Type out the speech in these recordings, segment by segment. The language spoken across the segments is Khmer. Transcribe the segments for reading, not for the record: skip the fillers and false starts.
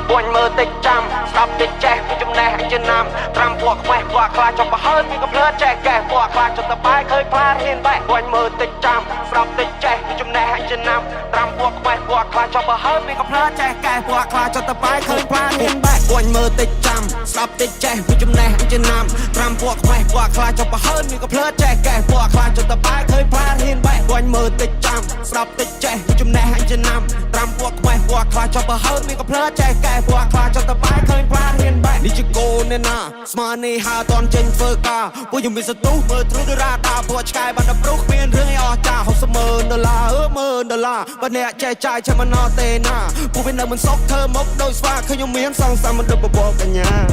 Buồn mơ tích trăm Stop tích trẻ vì chúng này hãy chân nằm Tram buộc quay qua khla cho bà hơn vì gặp lỡ trẻ kẻ buộc khla cho ta bái khơi khla hiên bại Buồn mơ tích trăm Stop tích trẻ vì chúng này hãy chân nằm Tram buộc quay qua khla cho bà hơn vì gặp lỡ trẻ kẻ buộc khla cho ta bái khơi khla hiên bại Buồn mơ tích trăm Stop tích trẻ vì chúng này hãy chân nằm Tram buộc quay qua khla cho bà hơn vì gặp lỡ trẻ kẻ buộc khla cho ta bái khơi khla hiên bại Buồn mơ tích trăm Stop tích trẻ vì chúng này hãy chân nằm Tram buộc quay qua khla cho bà hơn vì gặp lỡ trẻ kẻ buộc khla cho ta bái khơi khla hiên bại Đi cô nè na Smani ha toàn trên phơ ca Vô dùng bị sơ tú mơ thú đưa ra đà Vô chkai bàn đập rút miên rương ai cha Học sơ mơ đô la Và nè chè chai chè mà nó tê na Vô bên nào mình sốc thơ mốc đôi sva Khơi nhung miếng xong xa mình đập bò cả nhà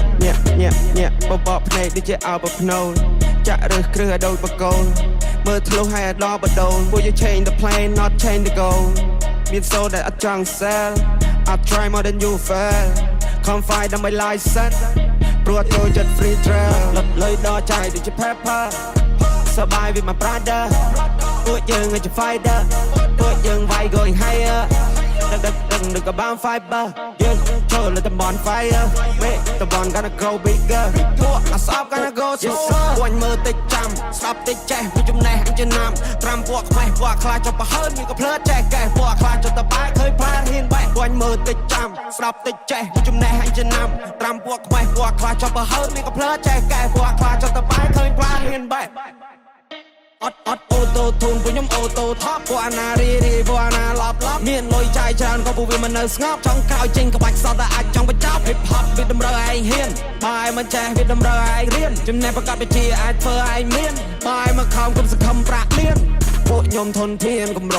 Nhẹ bò này đi chè ảo bò nâu Chạ rơ krư ở đâu bà câu Mơ thú hay ở đó bà đầu Vô you change the plan not change the goal Miên sâu that I chẳng sell I try more than you fail Không phải đâm bài licenseព្រោះtôiចិត្ត free trail លុយដល់ចាយដូចជា pepper សប្បាយវាមក brother ពួកយើងជា fighter ពួកយើងវាយ going higher ដឹកក៏បាន fiber យើងចូលលើតំបន់ fire មេតំបន់ gonna go bigger ពួកអាសប់ gonna go slower គួញមើលតិចចាំស្ដាប់តិចចេះពីចំណេះអញចំណាំត្រាំពួកខ្វេះពួកខ្លាចចុះប្រហើនមានក៏ភ្លើចេះកែពួកខ្លាចចុះតបាយឃើញផ្លាតហ៊ានបែកគួញមើលតិចចាំស្ដាប់តិចចេះពីចំណេះអញចំណាំត្រាំពួកខ្វេះពួកខ្លាចចុះប្រហើនមានក៏ភ្លើចេះកែពួកខ្លាចចុះតបាយឃើញផ្លាតហ៊ានបែកអត់អូតូធូនពួកខ្ញុំអូតូថប់ពួកអាណារីពួកអាណាឡប់មានលុយចាយច្រើនក៏ពួកវាមិននៅស្ងប់ចង់ក្រោយចេញក្បាច់សតតែអាចចង់បញ្ចប់ hip hop វាតម្រូវឯងហ៊ានបាយមិនចេះវាតម្រូវឯងរៀនចំណេះប្រកាសវិជ្ជាអាចធ្វើឯងមានបាយមកខំគុំសង្ឃឹមប្រាក់លៀនពួកខ្ញុំធនធានកម្រ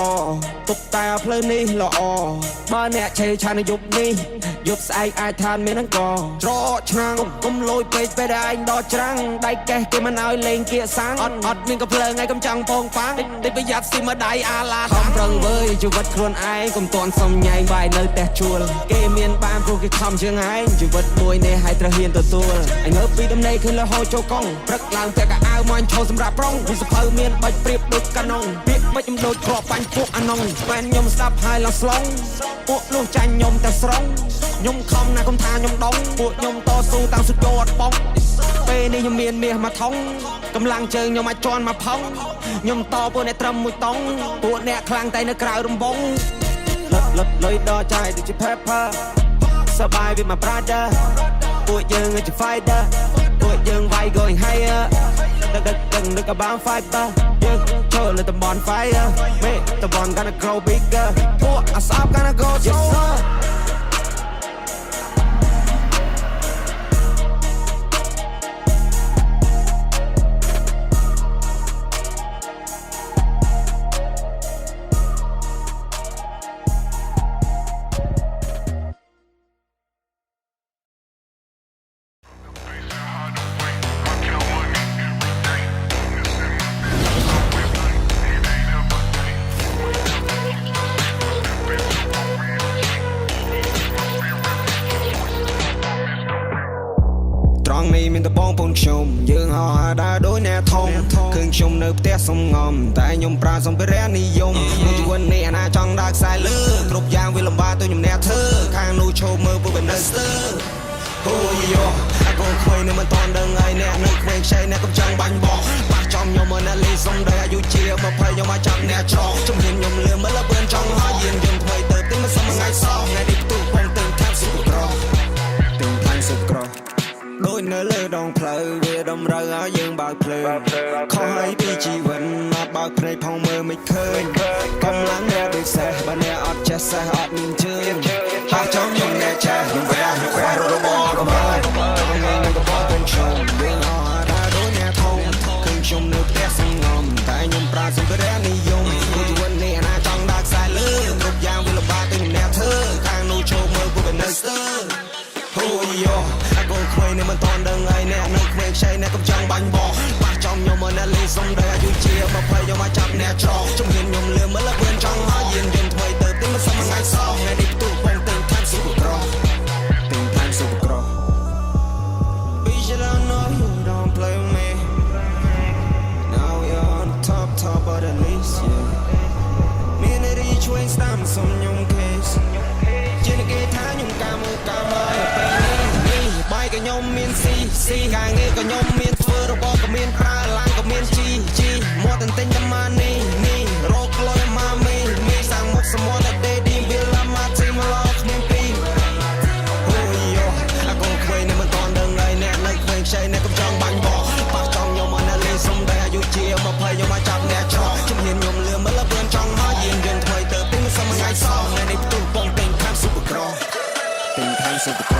ទុកតែផ្លូវនេះល្អបើអ្នកឆេឆានយប់នេះយប់ស្អែកអាចឋានមានអង្គច្រកឆ្នាំងគុំលួយពេកពេលឯងដល់ច្រាំងដៃកេះគេមិនឲ្យលេងគៀកសាំងអត់មានកំភ្លើងឯងកំចង់ពងប៉ាំងតិចប្រយ័ត្នស៊ីមើដៃអាឡាខំប្រឹងវើយជីវិតខ្លួនឯងកុំតន់សំញ៉ៃបាយនៅផ្ទះជួលគេមានបានព្រោះគេខំជាងឯងជីវិតមួយនេះឲ្យត្រូវហ៊ានទទួលអញងើបពីដំណេកឃើញលហោចូលកង់ព្រឹកឡើងពាក់កៅអៅមកឈោសម្រាប់ប្រុងវាសភៅមានបាច់ព្រៀបដូចកាណុងពាក្យមិនខ្ញុំដូចគ្រាប់បាញ់ពួកអាណុងស្វែនខ្ញុំស្ដាប់ហើយឡើងស្លងពួកលុះចាញ់ខ្ញុំតែស្រងខ្ញុំខំណាស់កុំថាខ្ញុំដងពួកខ្ញុំតស៊ូតាំងសុទ្ធអត់បងពេលនេះខ្ញុំមានមាសមួយថងកម្លាំងជើងខ្ញុំអាចជន់មកផុងខ្ញុំតពួកអ្នកត្រឹមមួយតង់ពួកអ្នកខ្លាំងតែនៅក្រៅរំបងលុយដល់ចាយដូចជា pepper សប្បាយវាមក brother ពួកយើងជា fighter ពួកយើងវាយ going higher ដឹកក៏បាន fiber យើងចូលលើតំបន់ fire មេតំបន់ gonna grow bigger ពួកអាសប់ gonna go slowerមានតបងពងខ្ញុំយើងហៅហាដាដូចអ្នកធំឃើញខ្ញុំនៅផ្ទះសំងំតែខ្ញុំប្រើសម្ភារៈនិយមមួយជីវិតនេះអាណាចង់ដើរខ្សែលើគ្រប់យ៉ាងវាលំបាកទៅខ្ញុំអ្នកធ្វើខាងនោះឈោមើលពួកវានៅស្ទើអូយោអាកូនខ្វែងនៅមិនតន់ដឹងហើយអ្នកនៅខ្វែងខ្ចីអ្នកកំចង់បាញ់បោះបាក់ចំខ្ញុំមកអ្នកលេសំដីអាយុជា20ខ្ញុំមកចាំអ្នកច្រកជំនាញខ្ញុំលឿនមើលលឿនចង់ហើយយានយើងថ្មីទៅទីមិនសមថ្ងៃសោះថ្ងៃនេះផ្ទុះបងទៅខាងសុខក្រទៅខាងសុខក្រដូចនៅលើដងផ្លូវវាតម្រូវឲ្យយើងបើកភ្លើងខុសហើយពីជីវិតអត់បើកភ្នែកផងមើលមិនឃើញកម្លាំងអ្នកដូចសេះបើអ្នកអត់ចេះសេះអត់មានជើងហើយចង់ខ្ញុំអ្នកចេះខ្ញុំវ៉ារបស់ក៏មកខ្ញុំនឹងក៏បងខ្ញុំវិញអត់ថាដូចអ្នកធំឃើញខ្ញុំនៅផ្ទះសងំតែខ្ញុំប្រើសម្ភារៈនិយមមួយជីវិតនេះអាណាចង់ដើរខ្សែលើគ្រប់យ៉ាងវាលំបាកទៅខ្ញុំអ្នកធ្វើខាងនោះចូលមើលពួកវានៅស្ទើអូយោអាកូនខ្វែងនៅមិនតន់ដឹងហើយអ្នកនៅខ្វែងខ្ចីអ្នកកំចង់បាញ់បោះបាក់ចំខ្ញុំមកអ្នកលេសំដីអាយុជា20ខ្ញុំមកចាប់អ្នកច្រកជំនាញខ្ញុំលឿនមើលលឿនចង់ហើយយានយើងថ្មីទៅទីមិនសមថ្ងៃសោះថ្ងៃនេះផ្ទុះបងទៅខាងសុខក្រទៅខាងសុខក្រ We should all know you don't play with me Now you're on top of the list yeah មានរីឆ្វេងស្ដាំសុំខ្ញុំ case ជាគេថាខ្ញុំ ក៏ខ្ញុំមានស៊ីការងារក៏ខ្ញុំមានធ្វើរបស់ក៏មានប្រើឡានក៏មានជីមកតែទិញតែម៉ានេះរកលុយមកមីសាំងមុខសមុទ្រតែដេឌីវាឡាមកជិះមកឡគ្មានពីអូយយោអាកូនខ្វែងនេះមិនតន់ដឹងហើយអ្នកនៅខ្វែងខ្ចីអ្នកកំចង់បាញ់បោះប៉ះចំខ្ញុំអត់អ្នកលេងសុំតែអាយុជា20ខ្ញុំមកចាប់អ្នកច្រកជំនាញខ្ញុំលឿនមើលលឿនចង់មកយានយន្តថ្មីទៅទិញមិនសមថ្ងៃសោះនៅនេះផ្ទុះបងទិញខាងស៊ុបក្រទិញខាងស៊ុបក្រ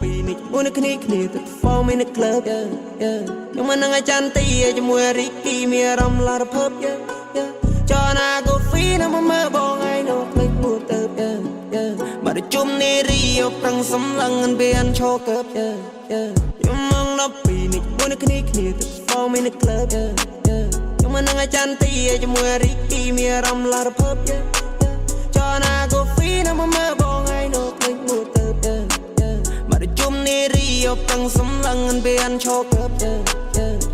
ពីនេះមួយនៅគ្នាទៅ form in the club ខ្ញុំមិននឹងអាចារ្យទីជាមួយរីគីមានអារម្មណ៍ឡារភើបចណាកូហ្វីនៅមើលបងឯងនោះភ្លេចមួទៅមកជុំនេះរីប្រឹងសំឡឹងអនវានឈោកើបខ្ញុំមកពីនេះមួយនៅគ្នាទៅ form in the club ខ្ញុំមិននឹងអាចារ្យទីជាមួយរីគីមានអារម្មណ៍ឡារភើបចណាកូហ្វីនៅមើលបងឯងនោះភ្លេចមួទៅជុំនេះរីប្រឹងសំឡឹងអនវានឈោកើប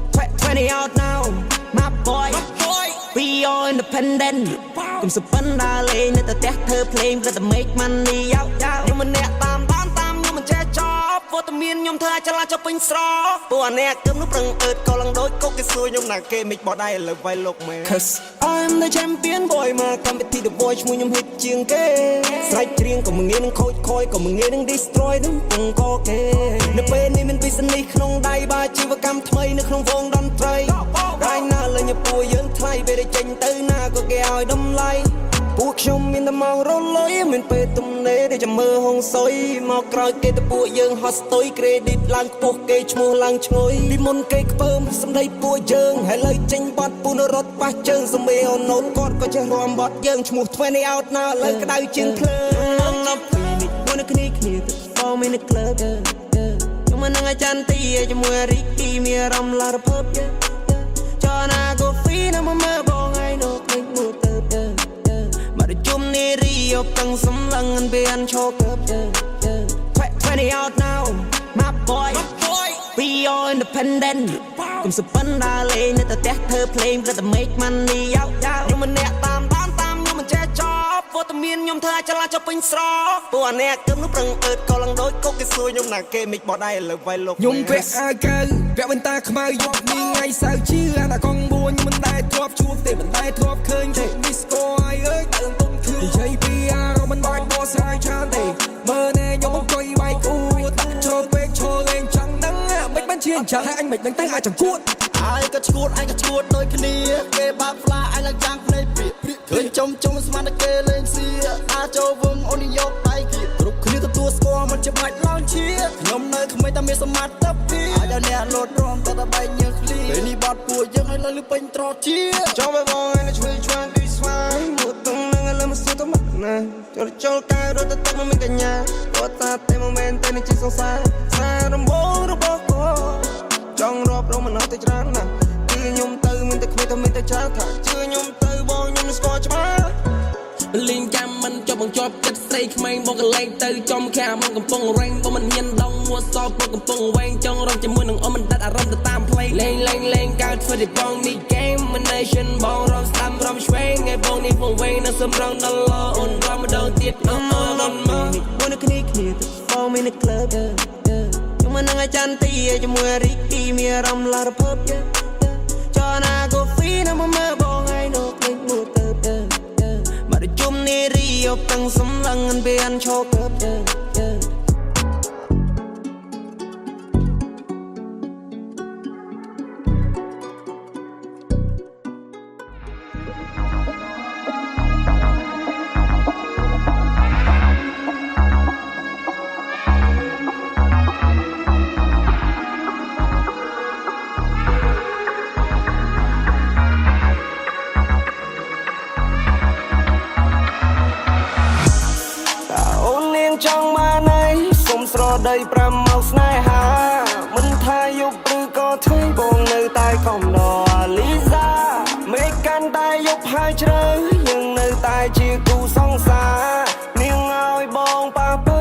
20 out now my boy we are independent ខ្ញុំសុបិនដើរលេងនៅតែផ្ទះធ្វើភ្លេងក៏តែ make money យោខ្ញុំមិនអ្នកតាមខ្ញុំមិនចេះចប់វត្តមានខ្ញុំធ្វើឲ្យឆ្លាតចុះពេញស្រកពួកអាអ្នកគឹមនោះប្រឹងអើតក៏ឡើងដូចកុកគេសួរខ្ញុំណាគេមិនបោះដៃឥឡូវវាយលោកមែន Cause I'm the champion boy មកកម្មវិធី The Voice ឈ្មោះខ្ញុំ hit ជាងគេស្រែកច្រៀងក៏មិនងាយនឹងខូចខ້ອຍក៏មិនងាយនឹង destroy នឹងពងក៏គេនៅពេលនេះមាន business ក្នុងដៃបើជីវកម្មថ្មីនៅក្នុងវងតន្ត្រីរាយណាលេងពួកយើងថ្លៃពេលចេញទៅណាក៏គេឲ្យតម្លៃពួកខ្ញុំមានតែមករលុយមានពេលទំនេរដែលចាំមើលហងសុយមកក្រោយគេទៅពួកយើងហត់ស្ទុយ credit ឡើងខ្ពស់គេឈ្មោះឡើងឈ្ងុយពីមុនគេខ្ពើមសម្ដីពួកយើងហើយលើចេញបាត់ពូនរត់ប៉ះជើងសមេអូនូនគាត់ក៏ចេះរាំបាត់យើងឈ្មោះ20 out ណាលើក្តៅជាងភ្លើងដល់ពីនេះមួយនៅគ្នាទៅ form in the club ខ្ញុំមិននឹងអាចារ្យទីជាមួយរីគីមានអារម្មណ៍ឡារភើបចណាកូហ្វីនៅមើលបងឯងនោះភ្លេចមួទៅជុំនេះរីប្រឹងសំឡឹងអនវានឈោកើប20 out now my boy we are independent ខ្ញុំសុបិនដើរលេងនៅតែផ្ទះធ្វើភ្លេងក៏តែ make money យោខ្ញុំមិនអ្នកតាមខ្ញុំមិនចេះចប់វត្តមានខ្ញុំធ្វើឲ្យឆ្លាតចុះពេញស្រកពួកអាអ្នកគឹមនោះប្រឹងអើតក៏ឡើងដូចកុកគេសួរខ្ញុំណាគេមិនបោះដៃឥឡូវវាយលោកខ្ញុំពាក់អាវក្រៅពាក់វ៉ែនតាខ្មៅយប់នេះថ្ងៃសៅរ៍ជាអាណាកងបួនខ្ញុំមិនដែលធ្លាប់ជួបទេមិនដែលធ្លាប់ឃើញទេ disco ហើយអើយដើមទុំគឺនិយាយពីអារម្មណ៍មិនបាច់បោះស្រាយច្រើនទេមើលណែខ្ញុំអង្គុយវាយគូដាក់ឈរពេកឈរលេងចង់ដឹងមិនបានជាអញ្ចឹងហើយអញមិនដឹងទៅអាចចង្កួតអាយក៏ឈួតដូចគ្នាគេបើកផ្លាអញឡើងចាំងភ្នែកព្រាកឃើញចុំស្មានតែគេលេងសៀអាចចូលវងអូនយកដៃគៀគ្រប់គ្នាទទួលស្គាល់មិនច្បាច់ឡងឈៀខ្ញុំនៅក្មេងតែមានសមត្ថភាពអាចដល់អ្នកលោតរំតែបែកញើសឃ្លីពេលនេះបាត់ពួកយើងឲ្យលើពេញត្រជាចង់ឲ្យបងឲ្យជួយឆ្វាងពីស្វាយមួយទុំនឹងឲ្យលើមកសួរទៅមកណាចូលកៅរត់ទៅទឹកមិនមានកញ្ញាគាត់តាតែមួយមែនតែនេះជាសង្សារសារដំបងរបស់គាត់ចង់រាប់រងមិនអត់ទៅច្រើនណាគឺខ្ញុំទៅមានតែគ្មានតែមានតែច្រើនថាជឿខ្ញុំទៅបងខ្ញុំស្គាល់ច្បាស់លីងចាំមិនចប់បង្ជាប់ចិត្តស្រីក្មេងបងកលែងទៅចំខាមិនកំពុងរែងបងមិនហ៊ានដងមួសបងកំពុងវែងចង់រំជាមួយនឹងអមមិនដាច់អារម្មណ៍ទៅតាមផ្លេងលេងកើតធ្វើទីបងនេះ game មិន nation បងរំស្ដាំរំឆ្វេងឲ្យបងនេះវងវែងនៅសំរងដល់អូនរំម្ដងទៀតអូនដល់មកមួយនៅគ្នាទៅ form in the club ខ្ញុំមិននឹងអាចារ្យទីជាមួយរីគីមានអារម្មណ៍ឡារភើបចណាកូហ្វីនៅមើលបងឯងនោះភ្លេចមួទៅជុំនេះរីប្រឹងសំឡឹងអនវានឈោកើបចង់មកណៃសុំស្រដី5មកស្នេហាមិនថាយប់ឬក៏ថ្ងៃបងនៅតែកំដរលីសាមេកាន់តែយប់ហើយជ្រៅយើងនៅតែជាគូសង្សារនាងឲ្យបងប៉ាពើ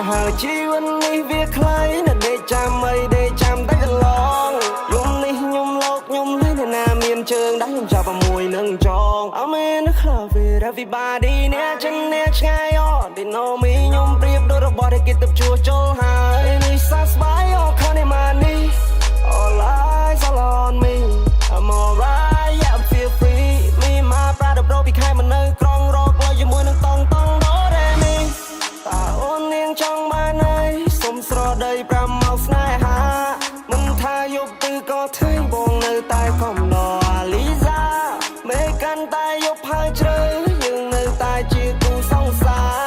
ហើយជីវិតនេះវាខ្លីណាស់ដេកចាំអីដេកចាំតែកន្លងយំនេះខ្ញុំលោកខ្ញុំលេងតែណាមានជើងដែរខ្ញុំចាប់អាមួយនឹងចង I'm in the club with everybody អ្នកចិនអ្នកឆ្ងាយអត់ They know me ខ្ញុំប្រៀបដូចរបស់ដែលគេទៅជួសជុលហើយនេះសះស្បើយអត់ខនម៉ានី All eyes all on me I'm alright yeah I'm feel free me my brother bro ពីខែមកនៅក្រុងរកលុយជាមួយនឹងតង់តង់ដូរ៉េមីតើអូននាងចង់បានអីសុំស្រដី5មកស្នេហាមិនថាយប់ឬក៏ថ្ងៃបងនៅតែកំឡោអាលីសាមេកាន់តែយប់ហើយជ្រៅយើងនៅតែជាគូសង្សារ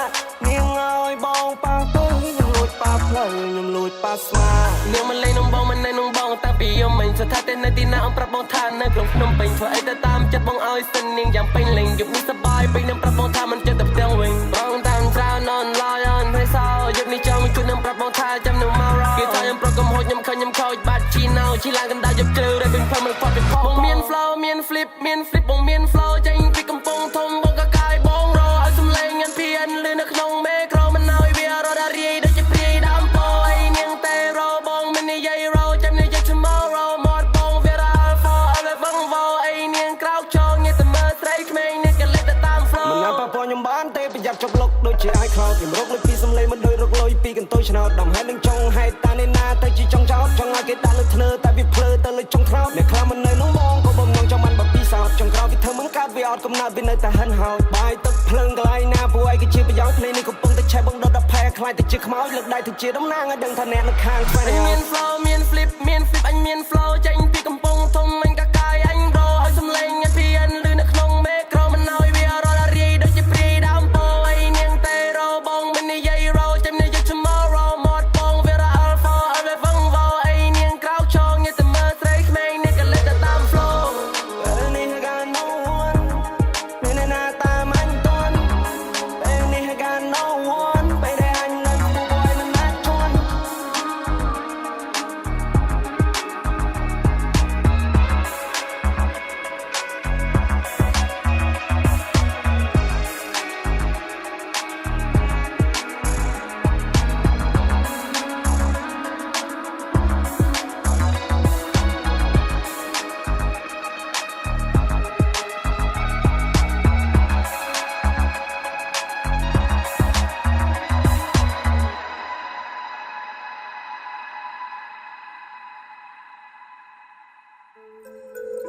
នាងឲ្យបងប៉ះទៅខ្ញុំលួចប៉ះផ្លូវខ្ញុំលួចប៉ះស្មានាងមិនលេងនឹងបងមិននៅនឹងបងតែពីយំមិនស្ថិតតែនៅទីណាអមប្រាប់បងថានៅក្នុងភ្នំពេញធ្វើអីទៅតាមចិត្តបងឲ្យសិននាងយ៉ាងពេញលេងយប់នេះសប្បាយពេញនឹងប្រាប់បងថាមិនចិត្តទៅផ្ទាំងវិញបងតាមច្រើននន់ឡាយអនហើយសោយប់នេះចង់ជួយនឹងប្រាប់បងថាចាំនឹងមករកគេថាខ្ញុំប្រកកំហុសខ្ញុំខឹងខ្ញុំខូចបាត់ជីណៅជីឡើងកណ្ដាលយប់ជ្រៅដែលពេញផឹកមិនផត់ពីផងបងមាន flow មាន flip បងមាន flow ចេញពីកំពង់ធំបងក៏កាយបងរឲ្យសំឡេងញ៉ាំភៀនលឺនៅក្នុងមេក្រូមិនឲ្យវារត់រាយដូចជាព្រាយដើមពោអីនាងតែរបងមិននិយាយរចាំនិយាយ tomorrow មកបងវារ៉ា for ឲ្យបងវ៉ោអីនាងក្រោកចងញាតតែមើលស្រីក្មេងនេះក៏លេចទៅតាម flow មិនណាប៉ះពខ្ញុំបានទេប្រយ័ត្នចុកលុកដូចជាឲ្យខ្លោចខ្ញុំរកលុយពីសំឡេងមិនដូចរកលុយពីកន្ទុយឆ្នោតដំហេតុនឹងចង់ហេតុតានេះណាទៅជាចង់ចោតចង់ឲ្យគេដាក់លើធ្នើតែវាភ្លើទៅលើចុងថ្នោតអ្នកខ្លះមិននៅនឹងបងក៏បំណងចង់បានបពីសោតចង់ក្រោយវាធ្វើមិនកើតវាអត់កំណត់វានៅតែហិនហោចបាយទឹកភ្លើងកន្លែងណាពួកឯងក៏ជាប្រយោជន៍ភ្លេងនេះកំពុងតែឆេះបងដុតដល់ផែខ្លាយទៅជាខ្មោចលើកដៃទៅជាតំណាងឲ្យដឹងថាអ្នកនៅខាងខ្វែងមាន flow មាន flip អញមាន flow ចេញពីកំពង់ធំអញក៏កាយអញរឲ្យសំឡេងញ៉ាំភៀនលឺនៅក្នុងមេក្រូមិនឲ្យវារត់រាយដូចជាព្រាយដើមពោអីនាងតែរបងមិននិយាយរចាំនិយាយ tomorrow មកបងវារ៉ា alpha ឲ្យវងវ៉ោអីនាងក្រោកចងញាតតែមើលស្រីក្មេងនេះក៏លេចទៅតាម flow ពេលនេះ got no one មានណាតាមអញតន់ពេលនេះ got no one ពេលដែលអញនៅពួយមិនណាជន់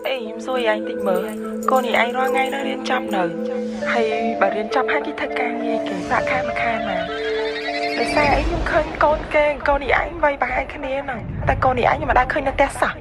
អេខ្ញុំសួរឯងតិចមើលកូននេះឯងរាល់ថ្ងៃនៅរៀនចប់នៅហើយបើរៀនចប់ហើយគេធ្វើការងារគេសាក់ខែមួយខែមកដោយសារអីខ្ញុំឃើញកូនគេកូននេះឯងវាយប្រហែលគ្នាហ្នឹងតែកូននេះឯងខ្ញុំមិនដែលឃើញនៅផ្ទះសោះ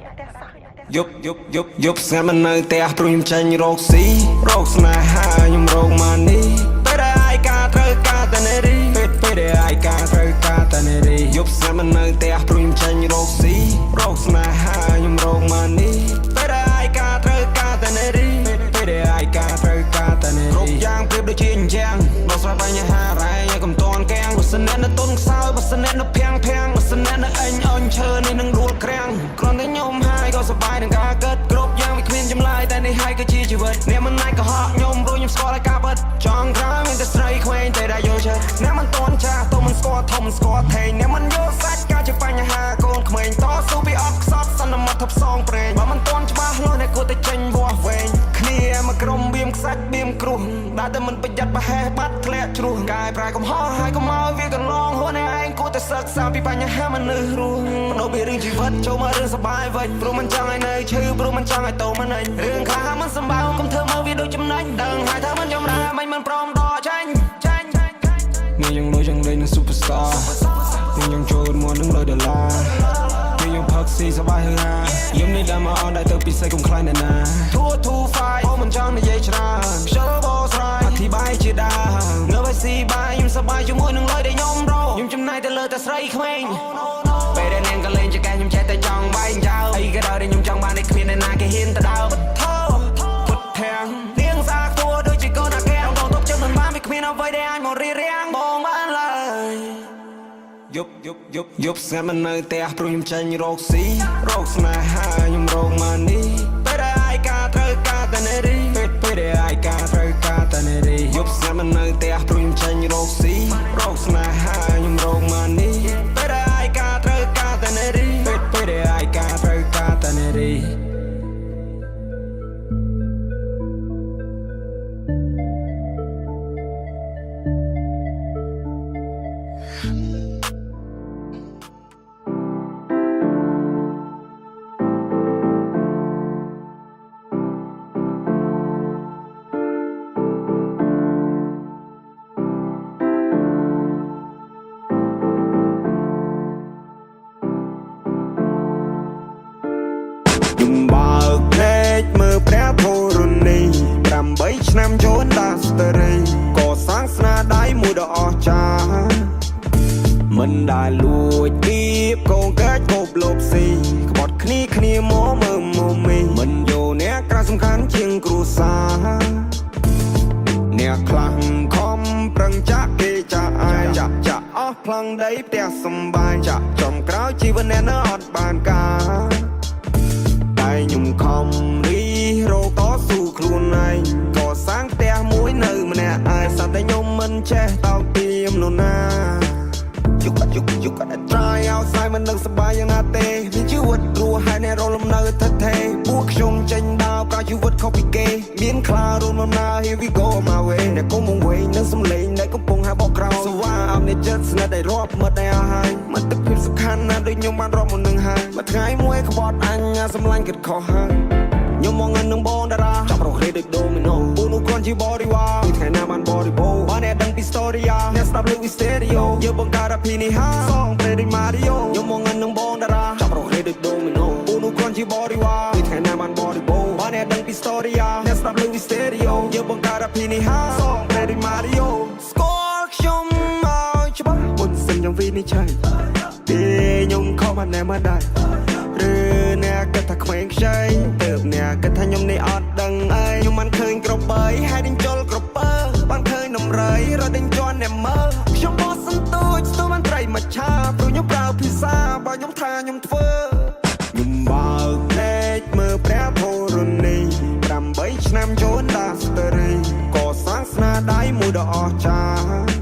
យប់ស្ងាត់មិននៅផ្ទះព្រោះខ្ញុំចាញ់រកស៊ីរកស្នេហាខ្ញុំរកម៉ានីពេលដែលឯកាត្រូវការតែនារីពេលដែលឯកាត្រូវការតែនារីយប់ស្ងាត់មិននៅផ្ទះព្រោះខ្ញុំចាញ់រកស៊ីរកស្នេហាខ្ញុំរកម៉ានីពេលដែលឯកាត្រូវការតែនារីពេលដែលឯកាត្រូវការតែនារីគ្រប់យ៉ាងប្រៀបដូចជាអញ្ចឹងដោះស្រាយបញ្ហារ៉ែឲ្យកុំតន់កៀងបើសិនអ្នកនៅទុនខ្សោយបើសិនអ្នកនៅភាំងបើសិនអ្នកនៅអញអន់ឈើនេះនឹងដួលក្រាំងគ្រាន់តែខ្ញុំហើយក៏សប្បាយនឹងការកើតគ្រប់យ៉ាងវាគ្មានចម្លើយតែនេះហើយគឺជាជីវិតអ្នកមិនណាច់ក៏ហក់ខ្ញុំព្រោះខ្ញុំស្គាល់ឲ្យការពិតចង់ក្រោយមានតែស្រីក្មេងតែដែលយល់ចិត្តអ្នកមិនតន់ចាស់ទៅមិនស្គាល់ធំមិនស្គាល់ថេងអ្នកមិនយល់សាច់ការជាបញ្ហាកូនក្មេងតស៊ូពីអត់ខ្សត់សន្មត់ថប់សងប្រេងបើមិនតន់ច្បាស់លាស់អ្នកគួរតែចេញវាស់វែងគ្នាមកក្រុមបៀមខ្សាច់បៀមគ្រោះដែលតែមិនប្រយ័ត្នប្រហែសបាត់ធ្លាក់ជ្រោះកាយប្រែកំហុសហើយកុំឲ្យវាកន្លងហួនឯងគួរតែសិក្សាពីបញ្ហាមនុស្សរស់បដូរពីរឿងជីវិតចូលមករឿងសប្បាយវិញព្រោះមិនចង់ឲ្យនៅឈឺព្រោះមិនចង់ឲ្យតោមិនអញរឿងខ្លះមិនសម្បើកុំធ្វើមើលវាដូចចំណេញដឹងហើយថាមិនចម្រាមិនព្រមដកចាញ់នាងលុយយ៉ាងលេងនឹង superstar នាងយ៉ាងចូលមកនឹង100ដុល្លារនាងយ៉ាងផឹកស៊ីសប្បាយហឺហាយំនេះដើមមកអនដែរទៅពិសេសកុំខ្លាចអ្នកណាធូហ្វាយអូមិនចង់និយាយច្រើនខ្ជិលបោស្រ័យអធិប្បាយជាដើមនៅឲ្យស៊ីបាយខ្ញុំសប្បាយជាមួយនឹងលុយដែលខ្ញុំរកខ្ញុំចំណាយទៅលើតែស្រីក្មេងពេលដែលនាងក៏លេងចកែខ្ញុំចេះតែចង់បែងចោលអីក៏ដោយខ្ញុំចង់បានតែគ្មានអ្នកណាគេហ៊ានទៅដើរពុតធាំងនាងសាគួរដូចជាកូនអាកែងដល់ទុកចិត្តមិនបានវាគ្មានអ្វីដែលអាចមករៀបរៀងបងបានឡើយយប់ស្ងាត់មិននៅផ្ទះព្រោះខ្ញុំចាញ់រកស៊ីរកស្នេហាខ្ញុំរកម៉ានីពេលដែលឯកាត្រូវការតែនារីពេលដែលឯកាត្រូវការតែនារីយប់ស្ងាត់មិននៅផ្ទះព្រោះខ្ញុំចាញ់រកស៊ីរកស្នេហាខ្ញុំរកម៉ា មិនដែលលួចទៀបកូនកើតគប់លបស៊ីក្បត់គ្នាមកមើលមកមីមិនយកអ្នកក្រៅសំខាន់ជាងគ្រួសារអ្នកខ្លាំងខំប្រឹងចាក់គេចាក់អាយចាក់អស់ផ្លង់ដីផ្ទះសំបាយចាក់ចំក្រោយជីវិតអ្នកនៅអត់បានការតែខ្ញុំខំរីរកតស៊ូខ្លួនឯងកសាងផ្ទះមួយនៅម្នាក់ឯងសត្វតែខ្ញុំមិនចេះតោកទាមនរណាYou got to try outside មិននឹងសប្បាយយ៉ាងណាទេមានជីវិតរស់ហើយអ្នករលំនៅថិតថេរពួកខ្ញុំចេញដើរប្រជីវិតខុសពីគេមានខ្លារួមដំណើរ Here we go my way អ្នកកុំមកវិញនឹងសំឡេងដែលកំពុងហាបបក្រោយស្វាអមនេះចិត្តស្នេហ៍ដែលរាប់មើលតែអស់ហើយមិត្តភាពសំខាន់ណាស់ដូចខ្ញុំបានរាប់មុននឹងហើយមួយថ្ងៃមួយក្បត់អញសម្លាញ់គិតខុសហើយខ្ញុំមកនឹងបងតារាចាប់រកគ្នាដូចដូមីណូពូនោះគ្រាន់ជាបរិវារថ្ងៃណាបានបរិបូរបានអ្នកដឹងពី story អ្នកស្ដាប់លើ stereo យើងបង្កើតអភិនិហាសងព្រេដូច Mario ខ្ញុំមកនឹងបងតារាចាប់រកគ្នាដូចដូមីណូពូនោះគ្រាន់ជាបរិវារថ្ងៃណាបានបរិបូរបានអ្នកដឹងពី story អ្នកស្ដាប់លើ stereo យើងបង្កើតអភិនិហាសងព្រេដូច Mario ស្គាល់ខ្ញុំមកច្បាស់មុនសិនខ្ញុំវិនិច្ឆ័យពេលខ្ញុំខំបានណែមកដែរឬអ្នកគិតថាក្មេងខ្ចីទៅអ្នកគិតថាខ្ញុំនេះអត់ដឹងអីខ្ញុំមិនឃើញក្របីហើយដេញជុលក្រពើបានឃើញនំរៃរត់ដេញជន់អ្នកមើលខ្ញុំបោះសន្ទូចស្ទូបានត្រីមកឆាព្រោះខ្ញុំប្រើភាសាបើខ្ញុំថាខ្ញុំធ្វើខ្ញុំបើកភ្នែកមើលព្រះធរណី8ឆ្នាំចូលដាស្តរីកសាងស្នាដៃមួយដ៏អស្ចារ្យ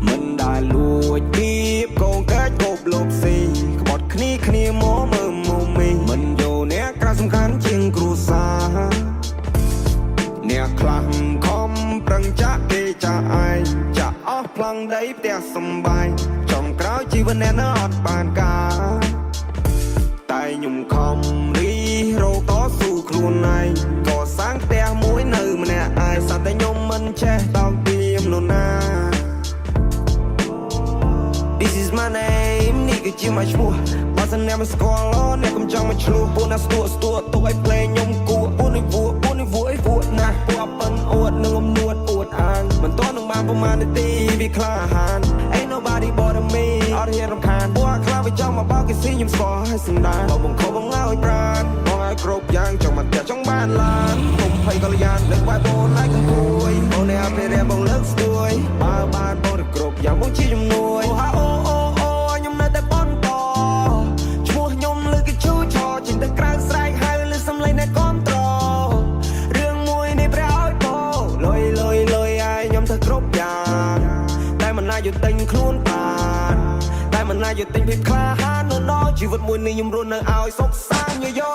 មិនដែលលួចទៀបកូនកើតគប់លបស៊ីក្បត់គ្នាមកមើលមកមីមិនយកអ្នកក្រៅសំខាន់ជាងគ្រួសារអ្នកខ្លាំងខំប្រឹងចាក់គេចាក់ឯងចាក់អស់ផ្លង់ដីផ្ទះសំបាយចំក្រោយជីវិតអ្នកនៅអត់បានការតែខ្ញុំខំរីរកតស៊ូខ្លួនឯងកសាងផ្ទះមួយនៅម្នាក់ឯងសត្វតែខ្ញុំមិនចេះតោកទាមនរណា This is my name នេះគឺជាមកឈ្មោះបើសិនអ្នកមិនស្គាល់អ្នកកុំចង់មកឆ្លោះពួកណាស្ទួទុកឲ្យភ្លេងខ្ញុំគួរពួកនេះវួណាស់ពួកប៉ិនអួតនឹងអំនួតអួតអានមិនទាន់នឹងបានប្រមាណនាទីវាក្លាហាន Ain't nobody but me អត់ហ៊ានរំខានពួកខ្លាវាចង់មកបោកគេស៊ីខ្ញុំស្គាល់ឲ្យសម្ដានបើបង្ខំបង្ឲ្យប្រានបងឲ្យគ្រប់យ៉ាងចង់មកផ្ទះចង់បានឡានខ្ញុំភ័យកល្យានលើកវាយបងឲ្យកំពួយបងនេះអភិរក្សបងលើកស្ទួយបើបានបងទៅគ្រប់យ៉ាងបងជាជំនួយខ្ញុំនៅតែបន្តឈ្មោះខ្ញុំលើគេឈូឆោចេញទៅក្រៅស្រែកហៅលើសំឡេងអ្នកគាំទ្ររឿងមួយនេះព្រះឲ្យពោលុយឲ្យខ្ញុំទៅគ្រប់យ៉ាងតែមិនណាយកទិញខ្លួនបានតែមិនណាយកទិញភាពក្លាហាននៅជីវិតមួយនេះខ្ញុំរស់នៅឲ្យសុខសាន្តយោ